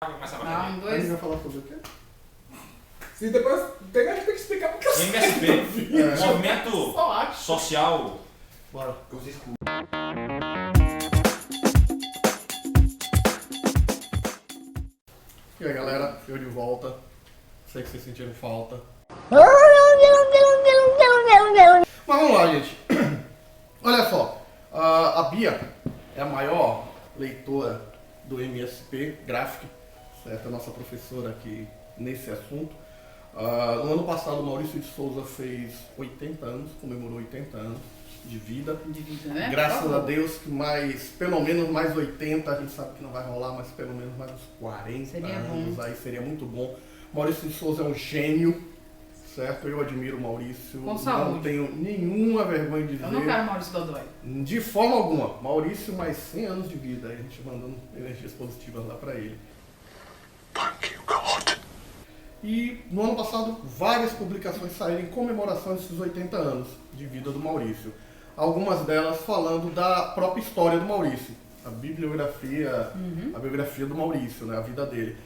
Começa a Ah, bateria. um, A gente dois. vai falar sobre o quê? Se depois tem, a gente tem que explicar porque eu sei. MSP, movimento Só acho. social. Bora. Que vocês E aí galera, eu de volta. Sei que vocês sentiram falta. Mas vamos lá, gente. Olha só, a Bia é a maior leitora do MSP Graphic, certo? A nossa professora aqui nesse assunto. No ano passado, o Maurício de Souza fez 80 anos, comemorou 80 anos de vida. De vida, né? Graças a Deus que pelo menos mais 80, a gente sabe que não vai rolar, mas pelo menos mais uns 40 Seria anos, bom. aí seria muito bom. Maurício de Souza é um gênio, certo? Eu admiro o Maurício, Com não saúde. tenho nenhuma vergonha de dizer. Eu não quero Maurício Dodói. De forma alguma. Maurício, mais 100 anos de vida, aí a gente mandando energias positivas lá pra ele. Thank you, God. E no ano passado, várias publicações saíram em comemoração desses 80 anos de vida do Maurício. Algumas delas falando da própria história do Maurício, a bibliografia do Maurício, né, a vida dele.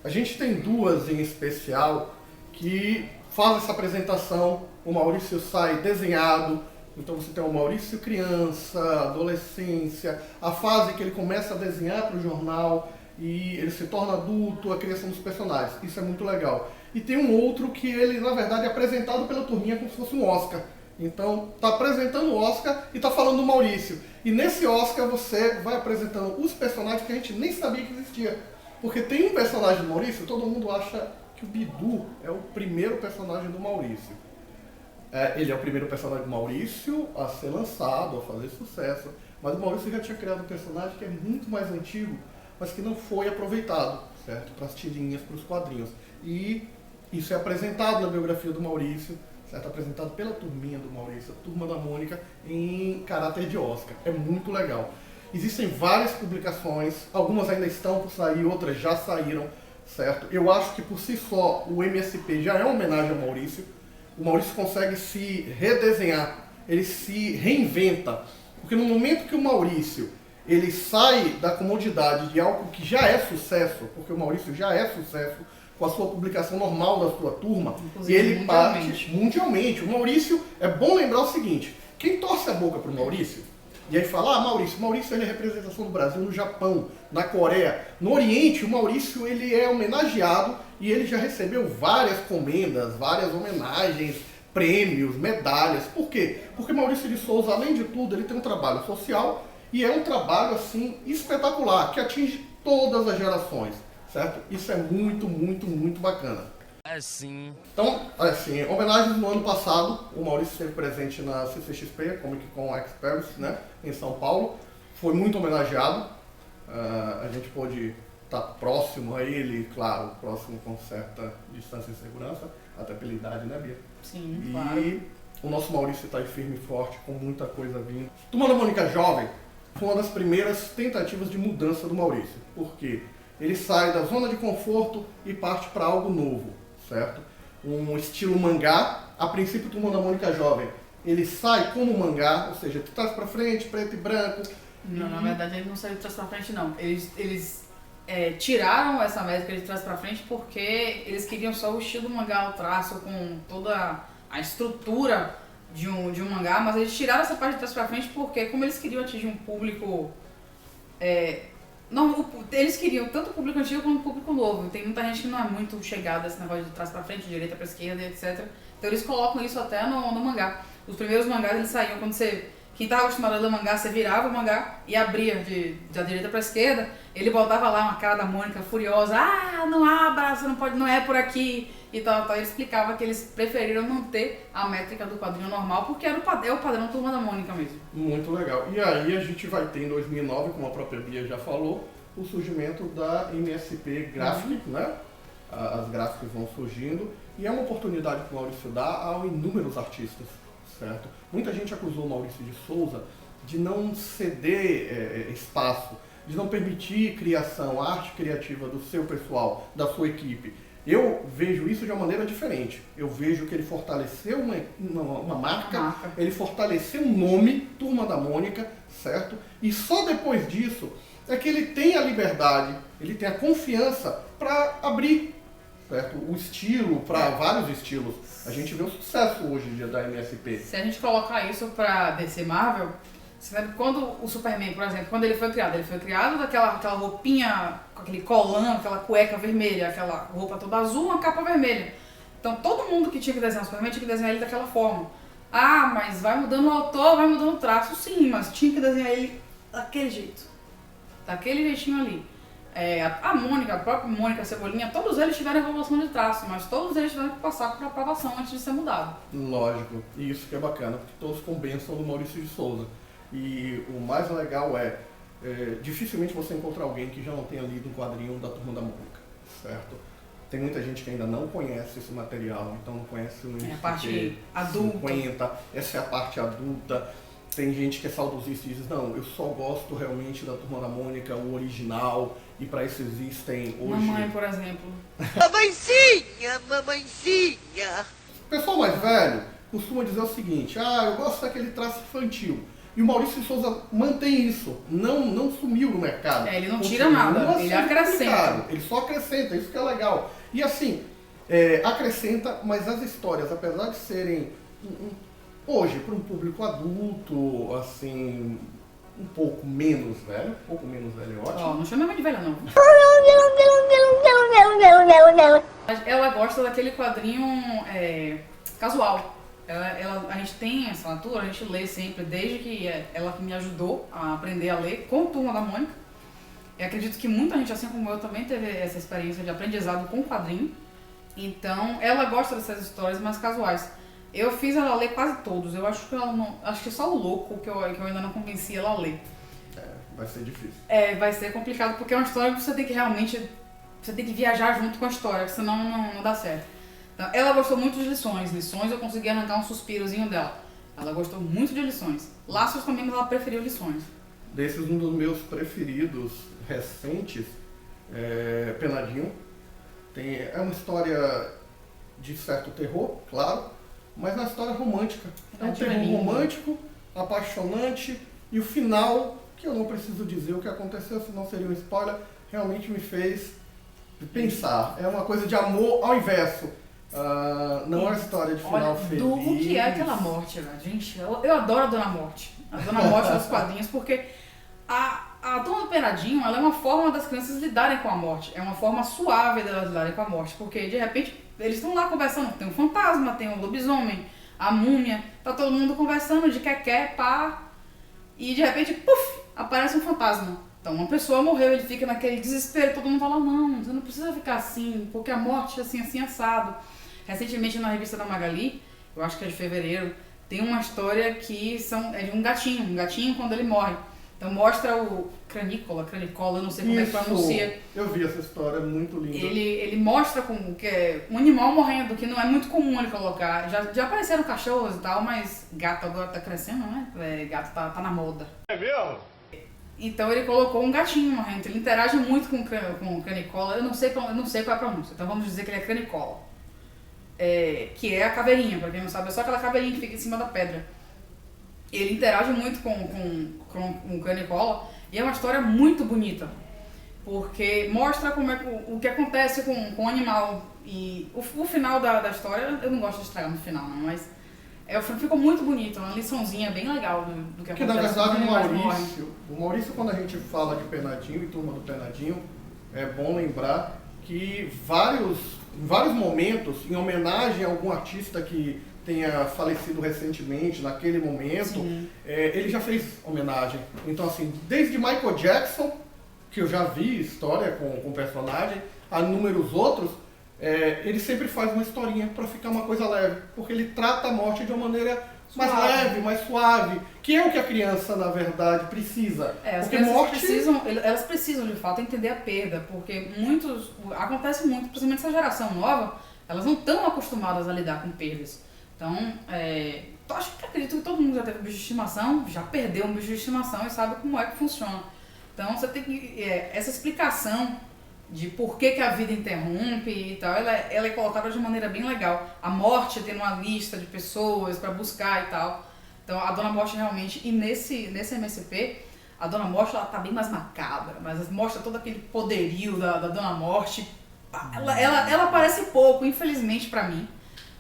A gente tem duas em especial que fazem essa apresentação. O Maurício sai desenhado, então você tem o Maurício criança, adolescência, a fase que ele começa a desenhar para o jornal e ele se torna adulto, a criação dos personagens. Isso é muito legal. E tem um outro que ele, na verdade, é apresentado pela turminha como se fosse um Oscar. Então, tá apresentando o Oscar e tá falando do Maurício. E nesse Oscar você vai apresentando os personagens que a gente nem sabia que existia. Porque tem um personagem do Maurício, todo mundo acha que o Bidu é o primeiro personagem do Maurício. Ele é o primeiro personagem do Maurício a ser lançado, a fazer sucesso. Mas o Maurício já tinha criado um personagem que é muito mais antigo, mas que não foi aproveitado, certo? Para as tirinhas, para os quadrinhos. E isso é apresentado na biografia do Maurício, certo? Apresentado pela turminha do Maurício, a Turma da Mônica, em caráter de Oscar. É muito legal. Existem várias publicações, algumas ainda estão por sair, outras já saíram, certo? Eu acho que por si só o MSP já é uma homenagem ao Maurício. O Maurício consegue se redesenhar, ele se reinventa. Porque no momento que o Maurício ele sai da comodidade de algo que já é sucesso, porque o Maurício já é sucesso com a sua publicação normal da sua turma, Inclusive, e ele parte mundialmente. mundialmente. O Maurício, é bom lembrar o seguinte, quem torce a boca pro Maurício, e aí fala, Maurício ele é representação do Brasil no Japão, na Coreia, no Oriente, o Maurício ele é homenageado e ele já recebeu várias comendas, várias homenagens, prêmios, medalhas. Por quê? Porque Maurício de Souza, além de tudo, ele tem um trabalho social e é um trabalho assim espetacular, que atinge todas as gerações, certo? Isso é muito, muito, muito bacana. Assim. Então, assim, homenagens no ano passado, o Maurício esteve presente na CCXP, Comic Con Experience, né, em São Paulo. Foi muito homenageado. A gente pôde estar próximo a ele, claro, próximo com certa distância e segurança, até pela idade, né, Bia? Sim, E claro. o nosso Maurício está aí firme e forte, com muita coisa vindo. Turma da Mônica Jovem foi uma das primeiras tentativas de mudança do Maurício. Por quê? Ele sai da zona de conforto e parte para algo novo, certo? Um estilo mangá. A princípio, Turma da Mônica Jovem, ele sai como mangá, ou seja, de trás para frente, preto e branco. Não, na verdade ele não saiu de trás pra frente, não. Eles tiraram essa métrica de trás pra frente porque eles queriam só o estilo do mangá, o traço com toda a estrutura de um mangá, mas eles tiraram essa parte de trás pra frente porque, como eles queriam atingir um público... eles queriam tanto o público antigo quanto o público novo. Tem muita gente que não é muito chegada a esse negócio de trás pra frente, de direita pra esquerda, etc. Então eles colocam isso até no mangá. Os primeiros mangás eles saíam quando quem estava acostumado a ler mangá, você virava o mangá e abria da direita para a esquerda, ele botava lá uma cara da Mônica furiosa, não abra, você não pode, não é por aqui, e tal. Ele explicava que eles preferiram manter a métrica do quadrinho normal, porque é o padrão Turma da Mônica mesmo. Muito legal. E aí a gente vai ter em 2009, como a própria Bia já falou, o surgimento da MSP Graphic, né? As gráficas vão surgindo, e é uma oportunidade que o Maurício dá a inúmeros artistas. Certo? Muita gente acusou o Maurício de Souza de não ceder espaço, de não permitir criação, arte criativa do seu pessoal, da sua equipe. Eu vejo isso de uma maneira diferente. Eu vejo que ele fortaleceu uma marca, ele fortaleceu um nome, Turma da Mônica, certo? E só depois disso é que ele tem a liberdade, ele tem a confiança para abrir, certo? O estilo, para vários estilos. A gente vê o sucesso hoje em dia da MSP. Se a gente colocar isso pra DC Marvel, você lembra quando o Superman, por exemplo, quando ele foi criado daquela roupinha, com aquele colã, aquela cueca vermelha, aquela roupa toda azul, uma capa vermelha. Então todo mundo que tinha que desenhar o Superman tinha que desenhar ele daquela forma. Ah, mas vai mudando o autor, vai mudando o traço, sim, mas tinha que desenhar ele daquele jeito. Daquele jeitinho ali. A Mônica, a própria Mônica Cebolinha, todos eles tiveram evolução de traço, mas todos eles tiveram que passar por aprovação antes de ser mudado. Lógico, e isso que é bacana, porque todos com bênção do Maurício de Souza. E o mais legal dificilmente você encontra alguém que já não tenha lido um quadrinho da Turma da Mônica, certo? Tem muita gente que ainda não conhece esse material, então não conhece o a parte adulta. 50, essa é a parte adulta. Tem gente que é saudosista e diz, não, eu só gosto realmente da Turma da Mônica, o original, e para isso existem hoje... Mamãe, por exemplo. Mamãezinha, mamãezinha. O pessoal mais velho costuma dizer o seguinte, eu gosto daquele traço infantil. E o Maurício de Souza mantém isso, não sumiu no mercado. Ele não tira nada, ele acrescenta. Ele só acrescenta, isso que é legal. E assim, acrescenta, mas as histórias, apesar de serem, hoje, para um público adulto, assim, um pouco menos velho é ótimo. Não chama de velha, não. Ela gosta daquele quadrinho casual. A gente tem essa assinatura, a gente lê sempre, desde que ela me ajudou a aprender a ler com a Turma da Mônica. Eu acredito que muita gente, assim como eu, também teve essa experiência de aprendizado com quadrinho. Então, ela gosta dessas histórias mais casuais. Eu fiz ela ler quase todos. Eu acho que acho que só o Louco que eu ainda não convenci ela a ler. Vai ser difícil. Vai ser complicado, porque é uma história que você tem que realmente... Você tem que viajar junto com a história, senão não dá certo. Então, ela gostou muito de lições. Lições eu consegui arrancar um suspirozinho dela. Ela gostou muito de lições. Laços também, mas ela preferiu lições. Desses, um dos meus preferidos recentes é Penadinho. É uma história de certo terror, claro, mas é uma história romântica. É um terror romântico, apaixonante, e o final, que eu não preciso dizer o que aconteceu, senão seria um spoiler, realmente me fez pensar. É uma coisa de amor ao inverso. Não é uma história de final feliz. O que é aquela morte, velho? Gente, eu adoro a Dona Morte. A Dona Morte dos quadrinhos, porque a Turma do Penadinho, ela é uma forma das crianças lidarem com a morte. É uma forma suave delas lidarem com a morte. Porque, de repente, eles estão lá conversando. Tem um fantasma, tem um lobisomem, a múmia. Tá todo mundo conversando de pá. E, de repente, puf, aparece um fantasma. Então, uma pessoa morreu, ele fica naquele desespero. Todo mundo fala, não, você não precisa ficar assim, porque a morte é assim, assado. Recentemente, na revista da Magali, eu acho que é de fevereiro, tem uma história que é de um gatinho quando ele morre. Então mostra o Cranicola, eu não sei como é que pronuncia. Eu vi essa história, muito linda. Ele mostra como que é um animal morrendo, que não é muito comum ele colocar. Já apareceram cachorros e tal, mas gato agora tá crescendo, né? Gato tá na moda. É mesmo? Então ele colocou um gatinho morrendo, ele interage muito com o Cranicola, eu não sei qual é a pronúncia, então vamos dizer que ele é Cranicola. Que é a caveirinha, pra quem não sabe, é só aquela caveirinha que fica em cima da pedra. Ele interage muito com o Cranicola e é uma história muito bonita, porque mostra como o que acontece com o animal. E o final da história, eu não gosto de estragar no final, não, mas ficou muito bonito, uma liçãozinha bem legal do que acontece. Porque na verdade o Maurício, quando a gente fala de Penadinho e Turma do Penadinho, é bom lembrar que em vários momentos, em homenagem a algum artista que tenha falecido recentemente, naquele momento, ele já fez homenagem. Então, assim, desde Michael Jackson, que eu já vi história com personagem, a inúmeros outros, ele sempre faz uma historinha para ficar uma coisa leve, porque ele trata a morte de uma maneira mais leve, mais suave, que é o que a criança, na verdade, precisa. Porque elas precisam, de fato, entender a perda, porque acontece muito, principalmente essa geração nova, elas não estão acostumadas a lidar com perdas. Então, acredito que todo mundo já teve um bicho de estimação, já perdeu um bicho de estimação e sabe como é que funciona. Então, você tem que... essa explicação de por que a vida interrompe e tal, ela é colocada de maneira bem legal. A morte tem uma lista de pessoas para buscar e tal. Então, a Dona Morte realmente... E nesse MSP, A Dona Morte, ela tá bem mais macabra, mas mostra todo aquele poderio da Dona Morte. Ela aparece pouco, infelizmente pra mim,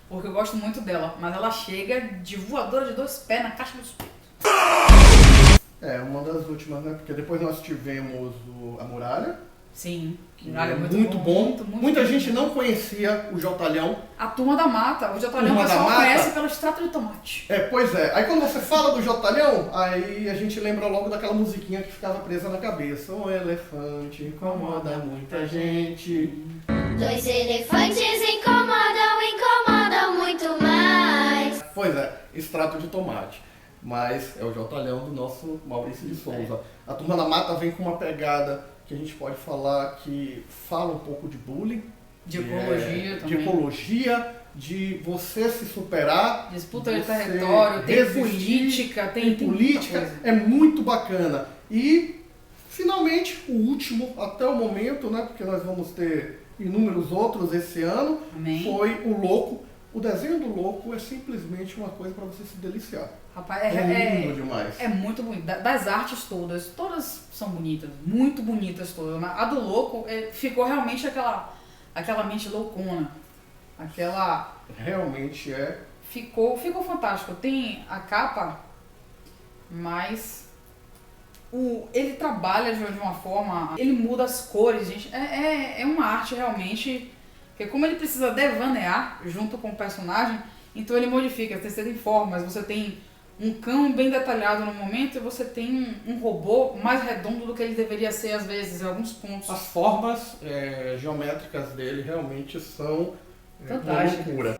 porque eu gosto muito dela, mas ela chega de voadora de 2 pés na caixa dos peitos. Uma das últimas, né? Porque depois nós tivemos A Muralha. Sim, Que é muito bom. Muita gente não conhecia o Jotalhão. A Turma da Mata. O Jotalhão o Turma da pessoal Mata. conhece pelo extrato de tomate. Pois é. Aí quando você fala do Jotalhão, aí a gente lembra logo daquela musiquinha que ficava presa na cabeça. Um elefante incomoda muita gente. 2 elefantes incomodam muito mais. Pois é, extrato de tomate. Mas é o Jotalhão do nosso Maurício de Souza. A Turma da Mata vem com uma pegada que a gente pode falar que fala um pouco de bullying. De ecologia também. De ecologia, de você se superar. Disputa de você território, tem resistir, política, tem política. muita coisa. É muito bacana. E, finalmente, o último, até o momento, né? Porque nós vamos ter inúmeros outros esse ano, Amém. foi o Louco. O desenho do Louco é simplesmente uma coisa para você se deliciar. Rapaz, É lindo demais. É muito bonito. Das artes todas são bonitas, muito bonitas todas. Mas a do Louco ficou realmente aquela mente loucona. Realmente é. Ficou fantástico. Tem a capa, mas ele trabalha de uma forma, ele muda as cores, gente. É uma arte realmente, porque como ele precisa devanear junto com o personagem, então ele modifica, tem formas, você tem um cão bem detalhado no momento e você tem um robô mais redondo do que ele deveria ser às vezes, em alguns pontos. As formas geométricas dele realmente são uma Fantásticas. loucura.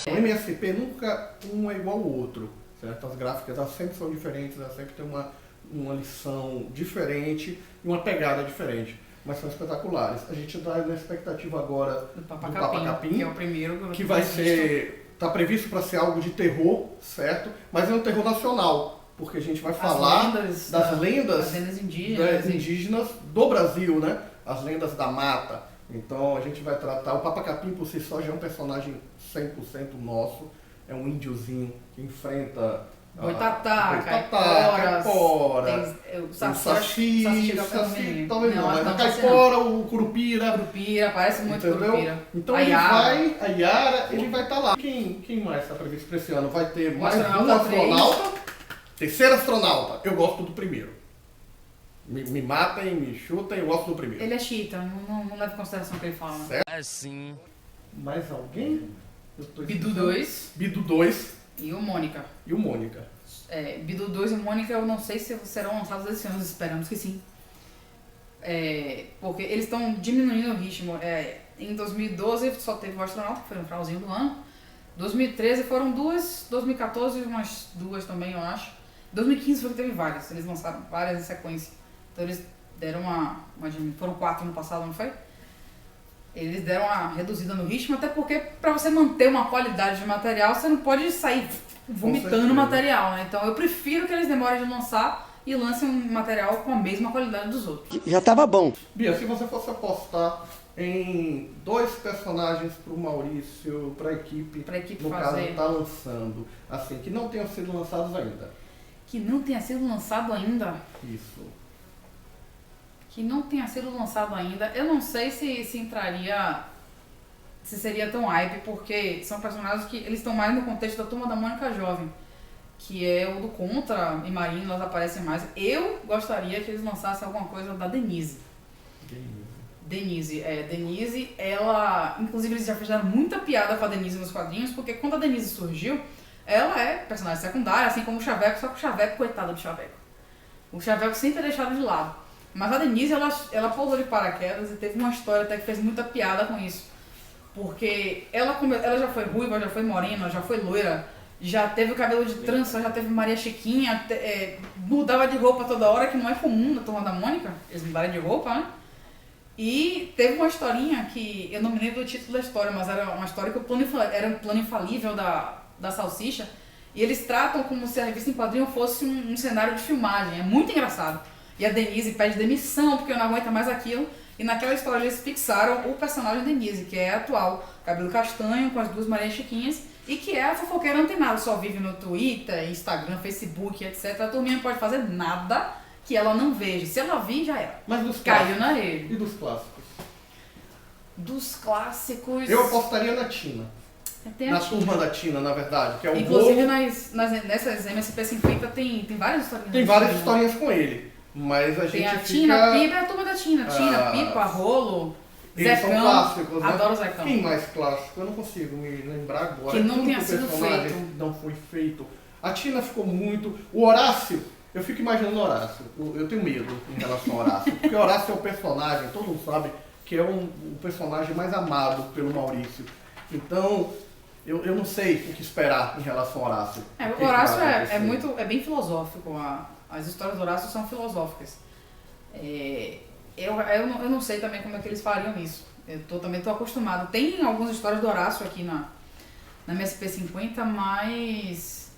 O MSP nunca um é igual ao outro, certo? As gráficas elas sempre são diferentes, elas sempre têm uma lição diferente e uma pegada diferente, mas são espetaculares. A gente está na expectativa agora Do Papa Papa Capim, que é o primeiro que vai ser... Está previsto para ser algo de terror, certo? Mas é um terror nacional, porque a gente vai falar das lendas indígenas do Brasil, né? As lendas da mata. Então a gente vai tratar... O Papa Capim por si só já é um personagem 100% nosso. É um índiozinho que enfrenta... Boitatá, caipora, o saci, talvez não, mas a não, caipora, o curupira. Curupira, parece muito Entendeu? curupira. Então A a Yara. Yara, ele vai estar lá. Quem mais está previsto para esse ano? Vai ter mais um Astronauta astronauta. Terceiro astronauta. Eu gosto do primeiro. Me matem, me chutem, eu gosto do primeiro. Ele é xiita, não leva em consideração o que ele fala. Certo? Assim. Mais alguém? Bidu 2 Bidu 2 e o Mônica. e o Mônica. Bidu 2 e Mônica eu não sei se serão lançados esse ano, esperamos que sim. Porque eles estão diminuindo o ritmo. Em 2012 só teve o Astronauta, que foi no finalzinho do ano. 2013 foram 2, 2014 umas 2 também, eu acho. 2015 foi que teve várias, eles lançaram várias em sequência. Então eles deram foram 4 no passado, não foi? Eles deram uma reduzida no ritmo, até porque para você manter uma qualidade de material, você não pode sair vomitando material, né? Então eu prefiro que eles demorem de lançar e lancem um material com a mesma qualidade dos outros. Já tava bom. Bia, se você fosse apostar em 2 personagens para o Maurício, para a equipe, no caso, tá lançando, assim, que não tenham sido lançados ainda. Que não tenha sido lançado ainda? Isso. Que não tenha sido lançado ainda, eu não sei se entraria, se seria tão hype, porque são personagens que eles estão mais no contexto da Turma da Mônica Jovem, que é o do Contra e Marina, elas aparecem mais. Eu gostaria que eles lançassem alguma coisa da Denise. Denise, ela, inclusive eles já fizeram muita piada com a Denise nos quadrinhos, porque quando a Denise surgiu, ela é personagem secundária, assim como o Chaveco, só que o Chaveco, coitado do Chaveco. O Chaveco sempre é deixado de lado. Mas a Denise, ela pousou de paraquedas e teve uma história até que fez muita piada com isso. Porque ela já foi ruiva, já foi morena, já foi loira, já teve o cabelo de trança, já teve Maria Chiquinha, mudava de roupa toda hora, que não é comum na Turma da Mônica, eles mudarem de roupa, né? E teve uma historinha que, eu não me lembro do título da história, mas era uma história que era um plano infalível da Salsicha, e eles tratam como se a revista em quadrinho fosse um cenário de filmagem, é muito engraçado. E a Denise pede demissão porque não aguenta mais aquilo. E naquela história eles fixaram o personagem Denise, que é atual. Cabelo castanho, com as 2 Maria Chiquinhas. E que é a fofoqueira antenada, só vive no Twitter, Instagram, Facebook, etc. A turminha não pode fazer nada que ela não veja. Se ela vir, já era. Mas dos Caiu clássicos. na rede. E dos clássicos? Dos clássicos... Eu apostaria na Tina. Tem Na a Tina. turma da Tina, na verdade, que é o Inclusive Bolo. nessas MSP 50 tem várias historinhas. Tem da várias Tina. historinhas com ele. Mas a gente Tem a fica... Tina, a Pipa é a turma da Tina. Tina, Ah, Pipa, Rolo, Eles são Zecão. clássicos, né? Adoro o Zecão. Quem mais clássico? Eu não consigo me lembrar agora. Que não Tudo tenha que o sido personagem feito. não foi feito. A Tina ficou muito... O Horácio, eu fico imaginando o Horácio. Eu tenho medo em relação ao Horácio. Porque o Horácio é o personagem, todo mundo sabe, que é o personagem mais amado pelo Maurício. Então, eu não sei o que esperar em relação ao Horácio. O Horácio é bem filosófico. As histórias do Horácio são filosóficas. Eu não sei também como é que eles fariam isso. Também tô acostumado. Tem algumas histórias do Horácio aqui na MSP 50, mas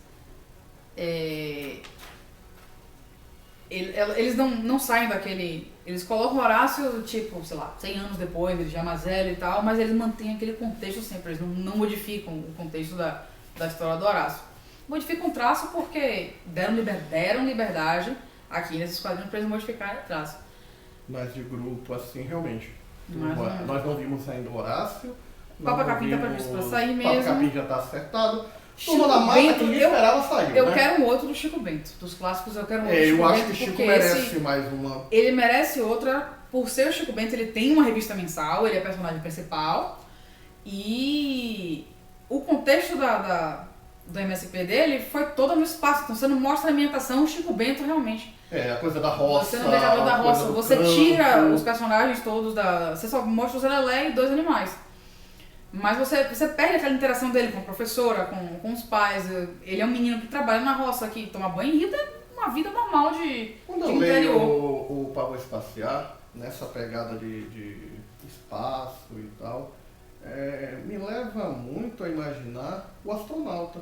eles não saem daquele... Eles colocam o Horácio, tipo, sei lá, 100 anos depois, ele já mais velho e tal, mas eles mantêm aquele contexto sempre. Eles não modificam o contexto da história do Horácio. Modificam o traço porque deram liberdade aqui nesses quadrinhos para eles modificarem o traço. Mas de grupo, assim, realmente. Mas não- Nós não vimos ainda o Horácio. Papa nós não Capim tá vimos- previsto pra sair Papa mesmo. Capim já tá acertado. Chico Turma da Mata, Bento, ninguém eu- esperava sair, Eu né? quero um outro do Chico Bento. Dos clássicos eu quero um outro do Eu Chico acho Bento, que o Chico porque merece mais uma. ele merece outra. Por ser o Chico Bento, ele tem uma revista mensal, ele é personagem principal. E o contexto do MSP dele foi todo no espaço. Então você não mostra a ambientação, o Chico Bento realmente. A coisa da roça. Você não deixa da a roça, coisa do você campo. tira os personagens todos da. Você só mostra o Zé Lelé e 2 animais. Mas você perde aquela interação dele com a professora, com os pais. Ele é um menino que trabalha na roça aqui, toma banho e tem uma vida normal de Quando eu leio interior. o Pavor Espaciar, nessa pegada de espaço e tal, me leva muito a imaginar o astronauta.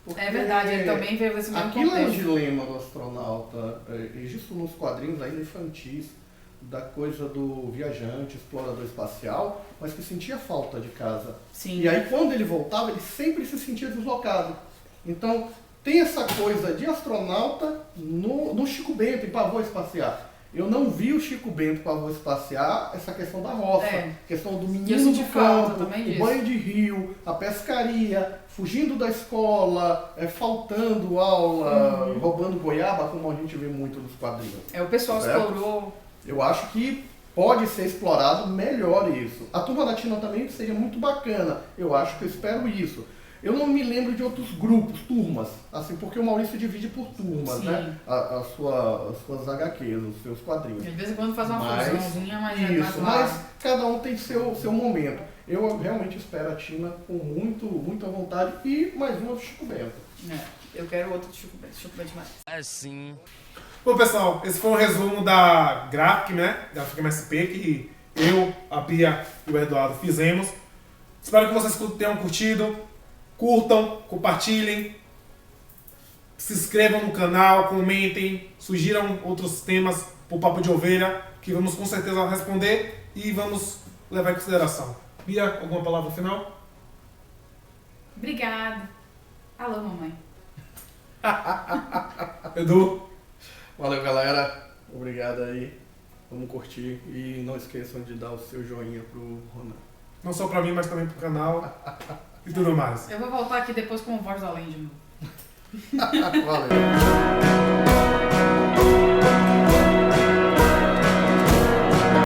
Porque É verdade, ele também veio desse mesmo aquilo é o contexto. dilema do astronauta, isso nos quadrinhos ainda infantis, da coisa do viajante, explorador espacial, mas que sentia falta de casa. Sim. E aí quando ele voltava, ele sempre se sentia deslocado. Então tem essa coisa de astronauta no Chico Bento, em Pavor Espaciar. Eu não vi o Chico Bento Pavor Espaciar, essa questão da roça, questão do eu menino senti do falta campo, também o disso. banho de rio, a pescaria, fugindo da escola, faltando aula, roubando goiaba, como a gente vê muito nos quadrinhos. O pessoal Certo? explorou. Eu acho que pode ser explorado melhor isso. A Turma da Tina também seria muito bacana. Eu acho que eu espero isso. Eu não me lembro de outros grupos, turmas, assim, porque o Maurício divide por turmas, Sim. né? As suas HQs, os seus quadrinhos. De vez em quando faz uma Mas- fusãozinha, mas é Isso, mais mas cada um tem seu momento. Eu realmente espero a Tina com muita vontade e mais uma do Chico Bento. Eu quero outro do Chico Bento mais. Assim. Bom, pessoal, esse foi um resumo da Graphic, né? Graphic MSP, que eu, a Bia e o Eduardo fizemos. Espero que vocês tenham curtido. Curtam, compartilhem, se inscrevam no canal, comentem, sugiram outros temas pro Papo de Ovelha, que vamos com certeza responder e vamos levar em consideração. Bia, alguma palavra final? Obrigada. Alô, mamãe. Edu? Valeu, galera. Obrigado aí. Vamos curtir e não esqueçam de dar o seu joinha pro Ronan. Não só pra mim, mas também pro canal e tudo mais. Eu vou voltar aqui depois com o Voz do Além de novo. Valeu.